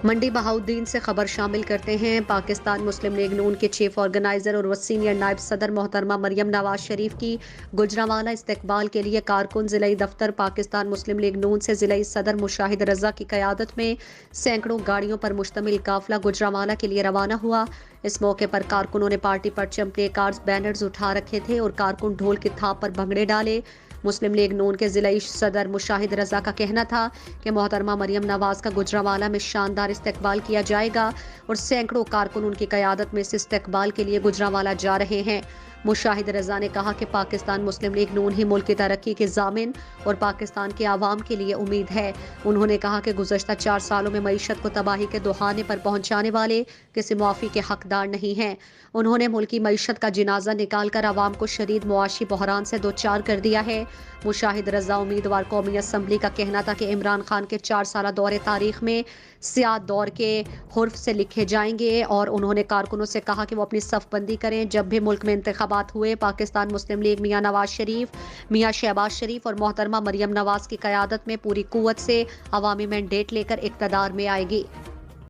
منڈی بہاؤدین سے خبر شامل کرتے ہیں۔ پاکستان مسلم لیگ نون کے چیف آرگنائزر اور سینئر نائب صدر محترمہ مریم نواز شریف کی گوجرانوالہ استقبال کے لیے کارکن ضلعی دفتر پاکستان مسلم لیگ نون سے ضلعی صدر مشاہد رضا کی قیادت میں سینکڑوں گاڑیوں پر مشتمل قافلہ گوجرانوالہ کے لیے روانہ ہوا۔ اس موقع پر کارکنوں نے پارٹی پرچم، پلے کارڈز، بینرز اٹھا رکھے تھے اور کارکن ڈھول کی تھاپ پر بھنگڑے ڈالے۔ مسلم لیگ نون کے ضلعی صدر مشاہد رضا کا کہنا تھا کہ محترمہ مریم نواز کا گوجرانوالہ میں شاندار استقبال کیا جائے گا اور سینکڑوں کارکن ان کی قیادت میں اس استقبال کے لیے گوجرانوالہ جا رہے ہیں۔ مشاہد رضا نے کہا کہ پاکستان مسلم لیگ نون ہی ملک کی ترقی کے ضامن اور پاکستان کے عوام کے لیے امید ہے۔ انہوں نے کہا کہ گزشتہ 4 سالوں میں معیشت کو تباہی کے دہانے پر پہنچانے والے کسی معافی کے حقدار نہیں ہیں۔ انہوں نے ملکی معیشت کا جنازہ نکال کر عوام کو شدید معاشی بحران سے دوچار کر دیا ہے۔ مشاہد رضا امیدوار قومی اسمبلی کا کہنا تھا کہ عمران خان کے 4 سالہ دور تاریخ میں سیاہ دور کے حرف سے لکھے جائیں گے، اور انہوں نے کارکنوں سے کہا کہ وہ اپنی صف بندی کریں۔ جب بھی ملک میں انتخابات ہوئے، پاکستان مسلم لیگ میاں نواز شریف، میاں شہباز شریف اور محترمہ مریم نواز کی قیادت میں پوری قوت سے عوامی مینڈیٹ لے کر اقتدار میں آئے گی۔